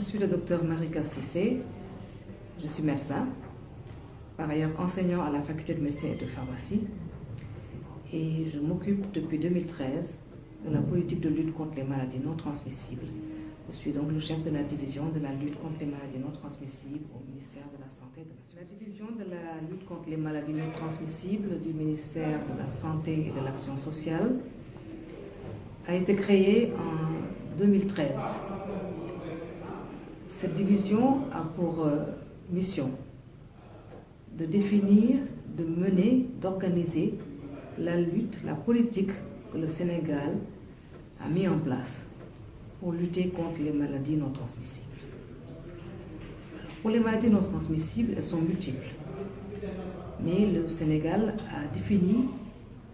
Je suis le docteur Marika Cissé, je suis médecin, par ailleurs enseignant à la faculté de médecine et de pharmacie, et je m'occupe depuis 2013 de la politique de lutte contre les maladies non transmissibles. Je suis donc le chef de la division de la lutte contre les maladies non transmissibles au ministère de la Santé et de l'Action sociale. La division de la lutte contre les maladies non transmissibles du ministère de la Santé et de l'Action sociale a été créée en 2013. Cette division a pour mission de définir, de mener, d'organiser la lutte, la politique que le Sénégal a mis en place pour lutter contre les maladies non transmissibles. Pour les maladies non transmissibles, elles sont multiples. Mais le Sénégal a défini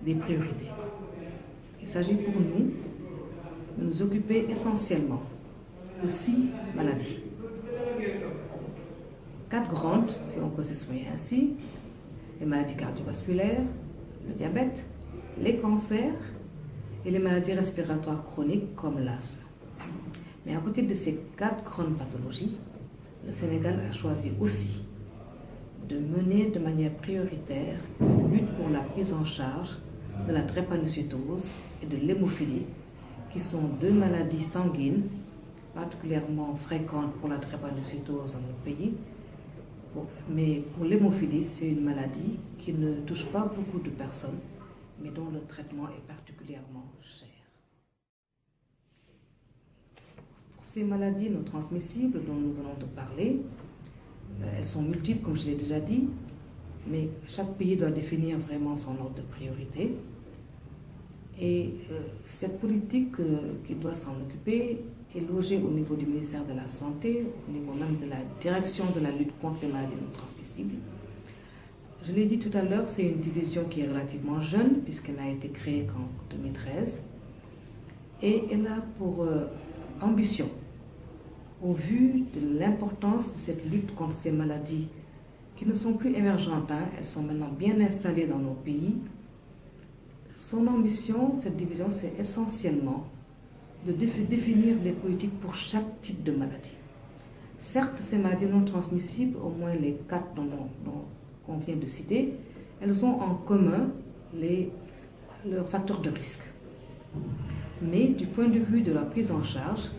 des priorités. Il s'agit pour nous de nous occuper essentiellement de 6 maladies. 4 grandes, si on peut s'exprimer ainsi: les maladies cardiovasculaires, le diabète, les cancers et les maladies respiratoires chroniques comme l'asthme. Mais à côté de ces 4 grandes pathologies, le Sénégal a choisi aussi de mener de manière prioritaire une lutte pour la prise en charge de la drépanocytose et de l'hémophilie, qui sont 2 maladies sanguines particulièrement fréquentes pour la drépanocytose dans notre pays. Mais pour l'hémophilie, c'est une maladie qui ne touche pas beaucoup de personnes, mais dont le traitement est particulièrement cher. Pour ces maladies non transmissibles dont nous venons de parler, elles sont multiples, comme je l'ai déjà dit, mais chaque pays doit définir vraiment son ordre de priorité. Et cette politique qui doit s'en occuper est logée au niveau du ministère de la Santé, au niveau même de la direction de la lutte contre les maladies non transmissibles. Je l'ai dit tout à l'heure, c'est une division qui est relativement jeune, puisqu'elle n'a été créée qu'en 2013. Et elle a pour ambition, au vu de l'importance de cette lutte contre ces maladies qui ne sont plus émergentes, elles sont maintenant bien installées dans nos pays. Son ambition, cette division, c'est essentiellement de définir des politiques pour chaque type de maladie. Certes, ces maladies non transmissibles, au moins les 4 qu'on vient de citer, elles ont en commun leurs facteurs de risque. Mais du point de vue de la prise en charge,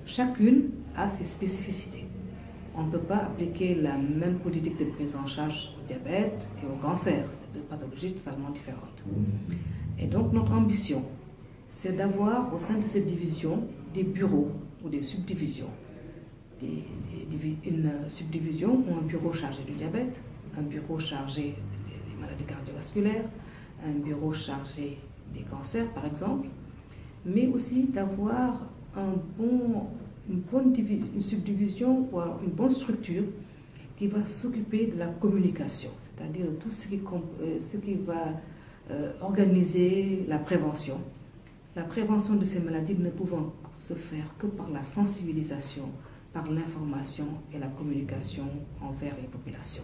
chacune a ses spécificités. On ne peut pas appliquer la même politique de prise en charge au diabète et au cancer. C'est 2 pathologies totalement différentes. Et donc notre ambition, c'est d'avoir au sein de cette division des bureaux ou des subdivisions. Une subdivision ou un bureau chargé du diabète, un bureau chargé des maladies cardiovasculaires, un bureau chargé des cancers par exemple, mais aussi d'avoir une subdivision ou une bonne structure qui va s'occuper de la communication, c'est-à-dire de tout ce qui va organiser la prévention. La prévention de ces maladies ne pouvant se faire que par la sensibilisation, par l'information et la communication envers les populations.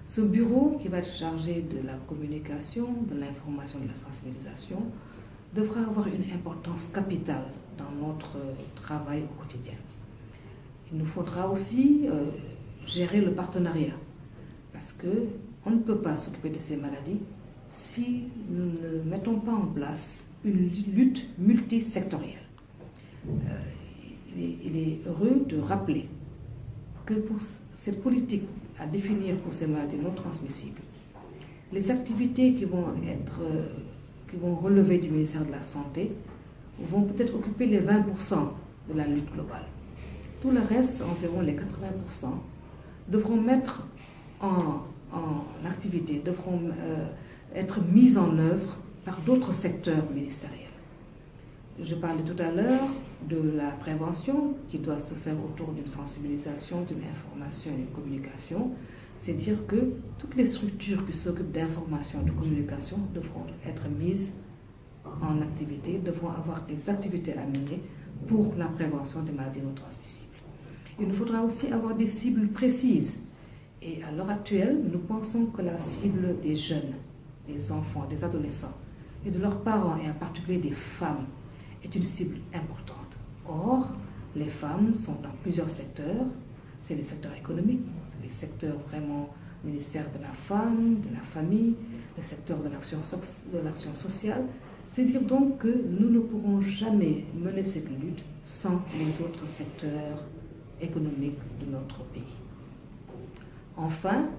Ce bureau qui va être chargé de la communication, de l'information et de la sensibilisation devra avoir une importance capitale dans notre travail au quotidien. Il nous faudra aussi gérer le partenariat, parce qu'on ne peut pas s'occuper de ces maladies si nous ne mettons pas en place une lutte multisectorielle. Il est heureux de rappeler que pour cette politique à définir pour ces maladies non transmissibles, les activités qui vont relever du ministère de la Santé vont peut-être occuper les 20% de la lutte globale. Tout le reste, environ les 80%, devront mettre en activité, devront être mis en œuvre par d'autres secteurs ministériels. Je parlais tout à l'heure de la prévention qui doit se faire autour d'une sensibilisation, d'une information et d'une communication. C'est dire que toutes les structures qui s'occupent d'information et de communication devront être mises en activité, devront avoir des activités à mener pour la prévention des maladies non transmissibles. Il nous faudra aussi avoir des cibles précises. Et à l'heure actuelle, nous pensons que la cible des jeunes, des enfants, des adolescents et de leurs parents, et en particulier des femmes, est une cible importante. Or, Les femmes sont dans plusieurs secteurs. C'est le secteur économique, c'est les secteurs vraiment ministère de la femme, de la famille, le secteur de l'action sociale. C'est dire donc que nous ne pourrons jamais mener cette lutte sans les autres secteurs économiques de notre pays. Enfin,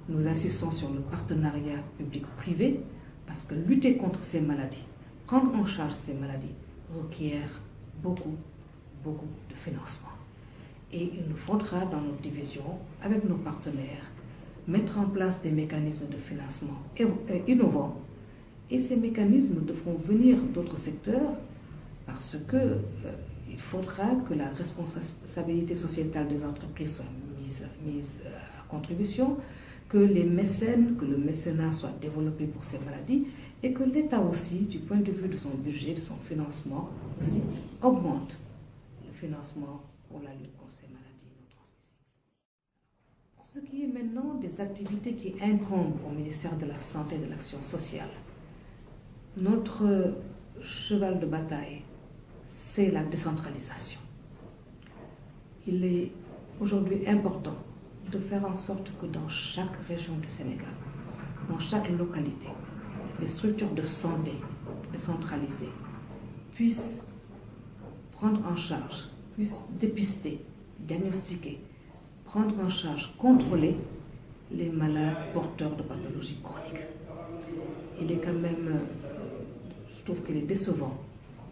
nous insistons sur le partenariat public-privé parce que lutter contre ces maladies, prendre en charge ces maladies requiert beaucoup de financement. Et il nous faudra dans notre division, avec nos partenaires, mettre en place des mécanismes de financement innovants. Et ces mécanismes devront venir d'autres secteurs parce que il faudra que la responsabilité sociétale des entreprises soit mise à contribution, que le mécénat soit développé pour ces maladies et que l'État aussi, du point de vue de son budget, de son financement, aussi augmente le financement pour la lutte contre ces maladies non transmissibles. Pour ce qui est maintenant des activités qui incombent au ministère de la Santé et de l'Action sociale, notre cheval de bataille, c'est la décentralisation. Il est aujourd'hui important de faire en sorte que dans chaque région du Sénégal, dans chaque localité, les structures de santé décentralisées puissent prendre en charge, puissent dépister, diagnostiquer, prendre en charge, contrôler les malades porteurs de pathologies chroniques. Il est quand même, je trouve qu'il est décevant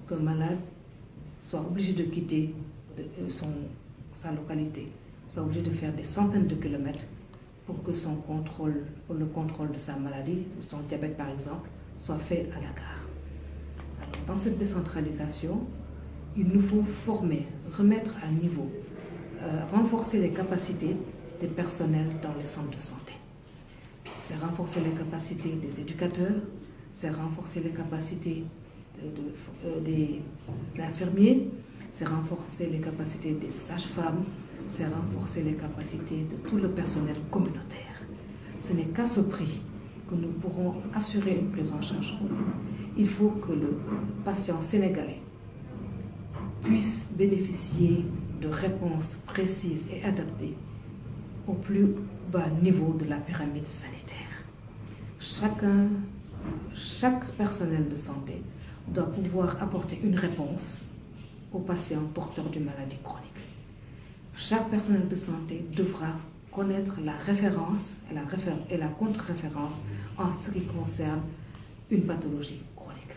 qu'un malade soit obligé de quitter sa localité, soit obligé de faire des centaines de kilomètres pour que le contrôle de sa maladie, ou son diabète par exemple, soit fait à la gare. Alors, dans cette décentralisation, il nous faut former, remettre à niveau, renforcer les capacités des personnels dans les centres de santé. C'est renforcer les capacités des éducateurs, c'est renforcer les capacités des infirmiers, c'est renforcer les capacités des sages-femmes, c'est renforcer les capacités de tout le personnel communautaire. Ce n'est qu'à ce prix que nous pourrons assurer une prise en charge connue. Il faut que le patient sénégalais puisse bénéficier de réponses précises et adaptées au plus bas niveau de la pyramide sanitaire. Chaque personnel de santé doit pouvoir apporter une réponse aux patients porteurs d'une maladie chronique. Chaque personnel de santé devra connaître la référence et la contre-référence en ce qui concerne une pathologie chronique.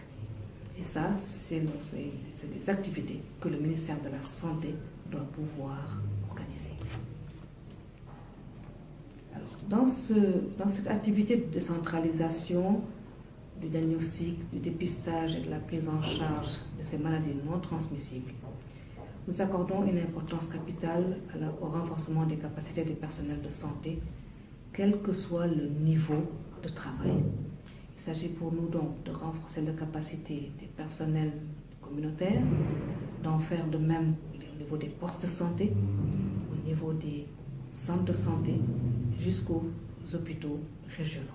Et ça, c'est des activités que le ministère de la Santé doit pouvoir organiser. Alors, dans cette activité de décentralisation, du diagnostic, du dépistage et de la prise en charge de ces maladies non transmissibles, nous accordons une importance capitale au renforcement des capacités des personnels de santé, quel que soit le niveau de travail. Il s'agit pour nous donc de renforcer la capacité des personnels communautaires, d'en faire de même au niveau des postes de santé, au niveau des centres de santé, jusqu'aux hôpitaux régionaux.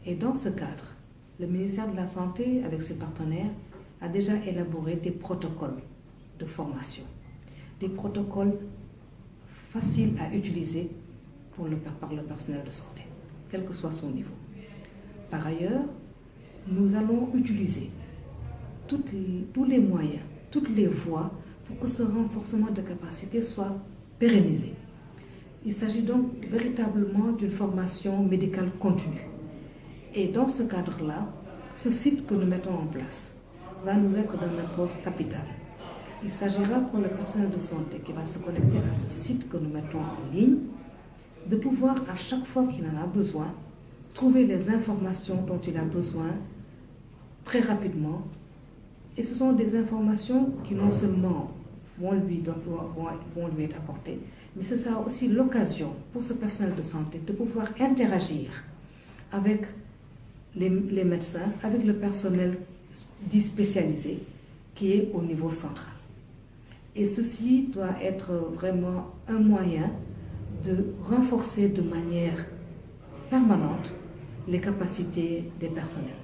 Et dans ce cadre, le ministère de la Santé, avec ses partenaires, a déjà élaboré des protocoles de formation, des protocoles faciles à utiliser par le personnel de santé, quel que soit son niveau. Par ailleurs, nous allons utiliser tous les moyens, toutes les voies pour que ce renforcement de capacité soit pérennisé. Il s'agit donc véritablement d'une formation médicale continue. Et dans ce cadre-là, ce site que nous mettons en place va nous être d'un apport capital. Il s'agira pour le personnel de santé qui va se connecter à ce site que nous mettons en ligne, de pouvoir à chaque fois qu'il en a besoin, trouver les informations dont il a besoin très rapidement. Et ce sont des informations qui non seulement vont lui être apportées, mais ce sera aussi l'occasion pour ce personnel de santé de pouvoir interagir avec les médecins, avec le personnel dit spécialisé qui est au niveau central. Et ceci doit être vraiment un moyen de renforcer de manière permanente les capacités des personnels.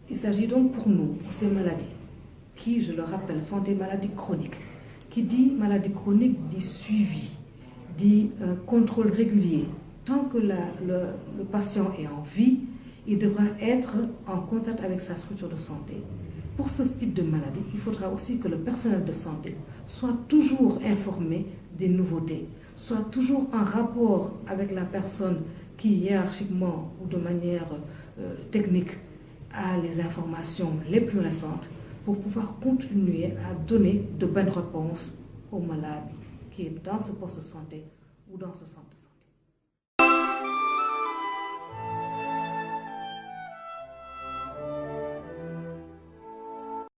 Il s'agit donc pour nous, pour ces maladies, qui, je le rappelle, sont des maladies chroniques. Qui dit maladie chronique dit suivi, dit contrôle régulier. Tant que le patient est en vie, il devra être en contact avec sa structure de santé. Pour ce type de maladie, il faudra aussi que le personnel de santé soit toujours informé des nouveautés, soit toujours en rapport avec la personne qui hiérarchiquement ou de manière technique a les informations les plus récentes pour pouvoir continuer à donner de bonnes réponses aux malades qui est dans ce poste de santé ou dans ce centre de santé.